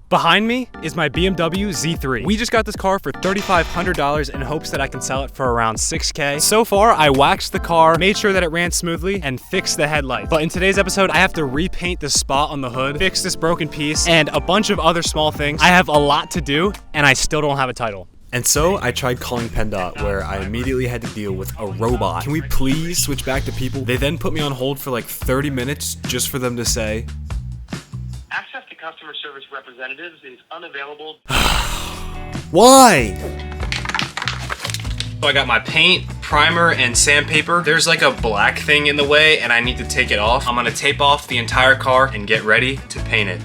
Behind me is my BMW Z3. We just got this car for $3,500 in hopes that I can sell it for around $6K. So far, I waxed the car, made sure that it ran smoothly, and fixed the headlights. But in today's episode, I have to repaint the spot on the hood, fix this broken piece, and a bunch of other small things. I have a lot to do, and I still don't have a title. And so I tried calling Pendot, where I immediately had to deal with a robot. Can we please switch back to people? They then put me on hold for like 30 minutes just for them to say, access to customer service representatives is unavailable. why? So I got my paint, primer, and sandpaper. There's like a black thing in the way and I need to take it off. I'm gonna tape off the entire car and get ready to paint it.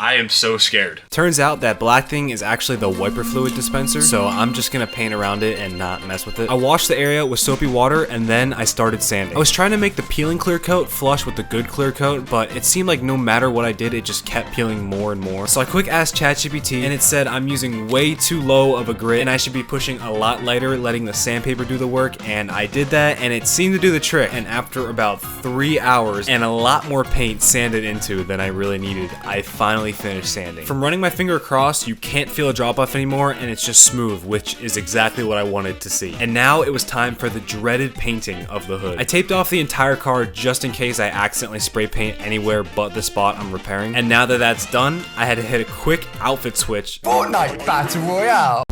I am so scared. Turns out that black thing is actually the wiper fluid dispenser, so I'm just gonna paint around it and not mess with it. I washed the area with soapy water and then I started sanding. I was trying to make the peeling clear coat flush with the good clear coat, but it seemed like no matter what I did, it just kept peeling more and more. So I quick asked ChatGPT and it said I'm using way too low of a grit and I should be pushing a lot lighter, letting the sandpaper do the work, and I did that and it seemed to do the trick. And after about 3 hours and a lot more paint sanded into than I really needed, I finally finished sanding. From running my finger across, you can't feel a drop off anymore and it's just smooth, which is exactly what I wanted to see. And now it was time for the dreaded painting of the hood. I taped off the entire car just in case I accidentally spray paint anywhere but the spot I'm repairing. And now that that's done, I had to hit a quick outfit switch. Fortnite Battle Royale!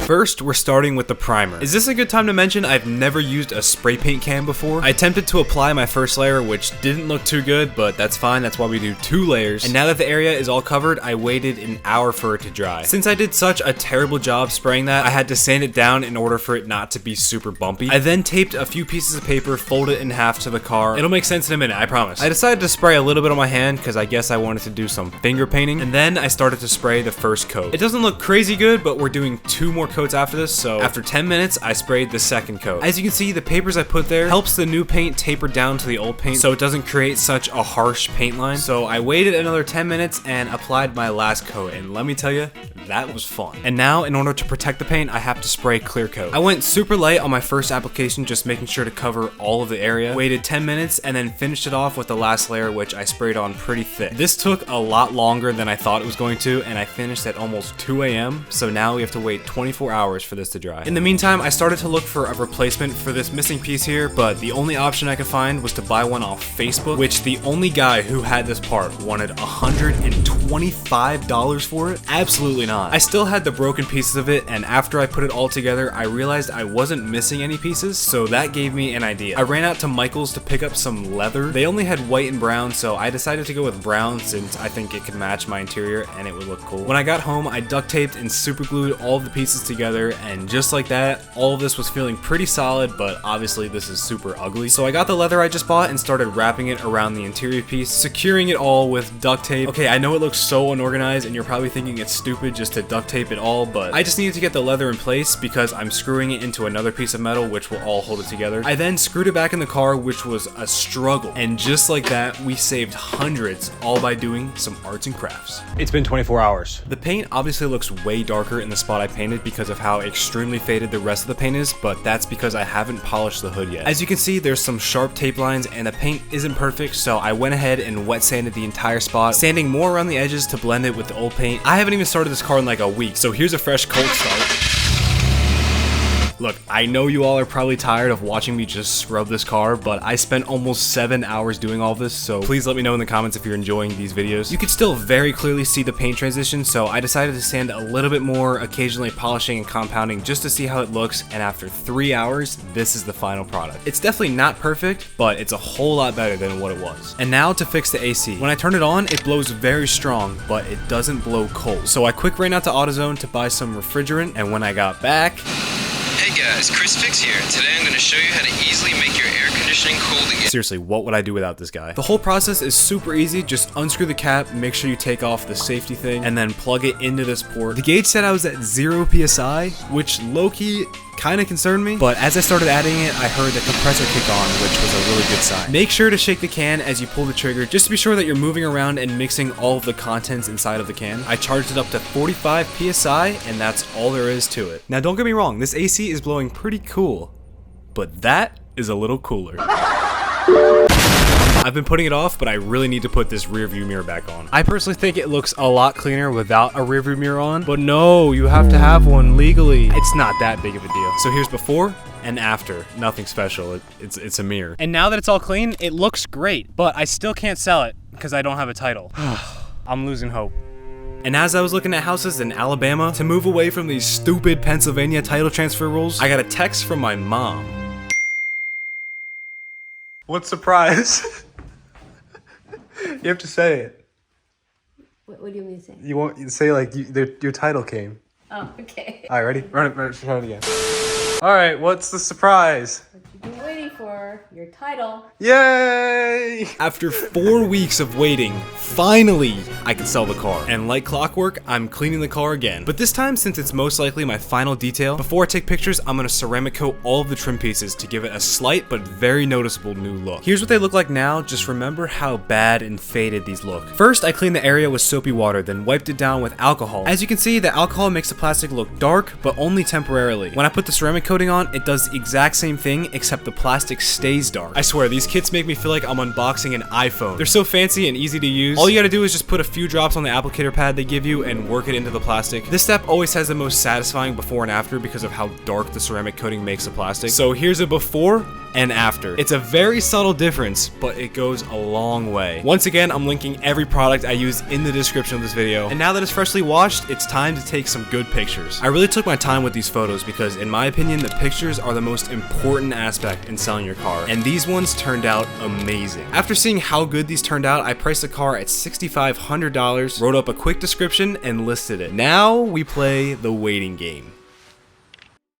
First, we're starting with the primer. Is this a good time to mention I've never used a spray paint can before? I attempted to apply my first layer, which didn't look too good, but that's fine, that's why we do 2 layers. And now that the area is all covered, I waited an hour for it to dry. Since I did such a terrible job spraying that, I had to sand it down in order for it not to be super bumpy. I then taped a few pieces of paper, folded it in half to the car. It'll make sense in a minute, I promise. I decided to spray a little bit on my hand, because I guess I wanted to do some finger painting, and then I started to spray the first coat. It doesn't look crazy good, but we're doing 2 more coats after this, so after 10 minutes, I sprayed the second coat. As you can see, the papers I put there helps the new paint taper down to the old paint so it doesn't create such a harsh paint line. So I waited another 10 minutes and applied my last coat, and let me tell you, that was fun. And now, in order to protect the paint, I have to spray clear coat. I went super light on my first application, just making sure to cover all of the area. Waited 10 minutes and then finished it off with the last layer, which I sprayed on pretty thick. This took a lot longer than I thought it was going to, and I finished at almost 2 a.m. So now we have to wait 24 hours for this to dry. In the meantime, I started to look for a replacement for this missing piece here, but the only option I could find was to buy one off Facebook, which the only guy who had this part wanted $125 for it. Absolutely not. I still had the broken pieces of it, and after I put it all together, I realized I wasn't missing any pieces, so that gave me an idea. I ran out to Michael's to pick up some leather. They only had white and brown, so I decided to go with brown since I think it could match my interior and it would look cool. When I got home, I duct taped and super glued all of the pieces together, and just like that, all of this was feeling pretty solid, but obviously this is super ugly. So I got the leather I just bought and started wrapping it around the interior piece, securing it all with duct tape. Okay, I know it looks so unorganized and you're probably thinking it's stupid just to duct tape it all, but I just needed to get the leather in place because I'm screwing it into another piece of metal which will all hold it together. I then screwed it back in the car, which was a struggle, and just like that, we saved hundreds all by doing some arts and crafts. It's been 24 hours. The paint obviously looks way darker in the spot I painted because of how extremely faded the rest of the paint is, but that's because I haven't polished the hood yet. As you can see, there's some sharp tape lines and the paint isn't perfect, so I went ahead and wet sanded the entire spot, sanding more around the edges to blend it with the old paint. I haven't even started this car in like a week, so here's a fresh cold start. Look, I know you all are probably tired of watching me just scrub this car, but I spent almost 7 hours doing all this, so please let me know in the comments if you're enjoying these videos. You can still very clearly see the paint transition, so I decided to sand a little bit more, occasionally polishing and compounding just to see how it looks, and after 3 hours, this is the final product. It's definitely not perfect, but it's a whole lot better than what it was. And now to fix the AC. When I turn it on, it blows very strong, but it doesn't blow cold. So I quick ran out to AutoZone to buy some refrigerant, and when I got back, hey guys, Chris Fix here. Today I'm going to show you how to easily make your air conditioning cold again. seriously, what would I do without this guy? The whole process is super easy. Just unscrew the cap, make sure you take off the safety thing, and then plug it into this port. The gauge said I was at 0 PSI, which low-key kind of concerned me, but as I started adding it, I heard the compressor kick on, which was a really good sign. Make sure to shake the can as you pull the trigger, just to be sure that you're moving around and mixing all of the contents inside of the can. I charged it up to 45 PSI, and that's all there is to it. Now don't get me wrong, this AC is blowing pretty cool, but that is a little cooler. I've been putting it off, but I really need to put this rear view mirror back on. I personally think it looks a lot cleaner without a rearview mirror on, but no, you have to have one legally. It's not that big of a deal. So here's before and after. Nothing special. It's a mirror. And now that it's all clean, it looks great, but I still can't sell it because I don't have a title. I'm losing hope. And as I was looking at houses in Alabama to move away from these stupid Pennsylvania title transfer rules, I got a text from my mom. What surprise? You have to say it. What do you mean to say? You say like your title came. Oh, okay. All right, ready? Run it again. All right, what's the surprise? What you've been waiting for, your title. Yay! After 4 weeks of waiting, finally, I can sell the car. And like clockwork, I'm cleaning the car again. But this time, since it's most likely my final detail, before I take pictures, I'm gonna ceramic coat all of the trim pieces to give it a slight but very noticeable new look. Here's what they look like now, just remember how bad and faded these look. First, I cleaned the area with soapy water, then wiped it down with alcohol. As you can see, the alcohol makes the plastic look dark, but only temporarily. When I put the ceramic coating on, it does the exact same thing, except the plastic stays dark. I swear, these kits make me feel like I'm unboxing an iPhone. They're so fancy and easy to use. All you gotta do is just put a few drops on the applicator pad they give you and work it into the plastic. This step always has the most satisfying before and after because of how dark the ceramic coating makes the plastic. So here's a before and after. It's a very subtle difference, but it goes a long way. Once again, I'm linking every product I use in the description of this video. And now that it's freshly washed, it's time to take some good pictures. I really took my time with these photos because in my opinion, the pictures are the most important aspect in selling your car. And these ones turned out amazing. After seeing how good these turned out, I priced the car at $6,500, wrote up a quick description, and listed it. Now we play the waiting game.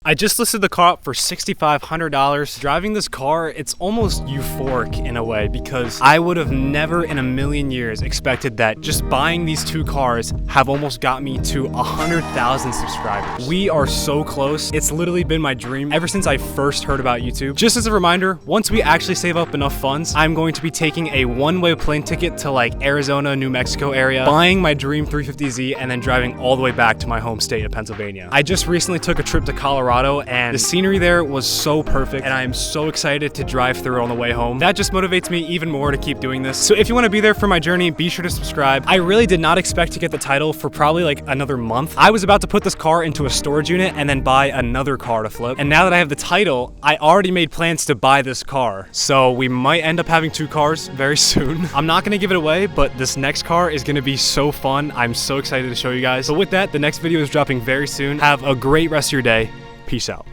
I just listed the car up for $6,500. Driving this car, it's almost euphoric in a way because I would have never in a million years expected that just buying these two cars have almost got me to 100,000 subscribers. We are so close. It's literally been my dream ever since I first heard about YouTube. Just as a reminder, once we actually save up enough funds, I'm going to be taking a one-way plane ticket to like Arizona, New Mexico area, buying my dream 350Z, and then driving all the way back to my home state of Pennsylvania. I just recently took a trip to Colorado, and the scenery there was so perfect, and I am so excited to drive through on the way home. That just motivates me even more to keep doing this. So if you want to be there for my journey, be sure to subscribe. I really did not expect to get the title for probably like another month. I was about to put this car into a storage unit and then buy another car to flip. And now that I have the title, I already made plans to buy this car. So we might end up having two cars very soon. I'm not going to give it away, but this next car is going to be so fun. I'm so excited to show you guys. But with that, the next video is dropping very soon. Have a great rest of your day. Peace out.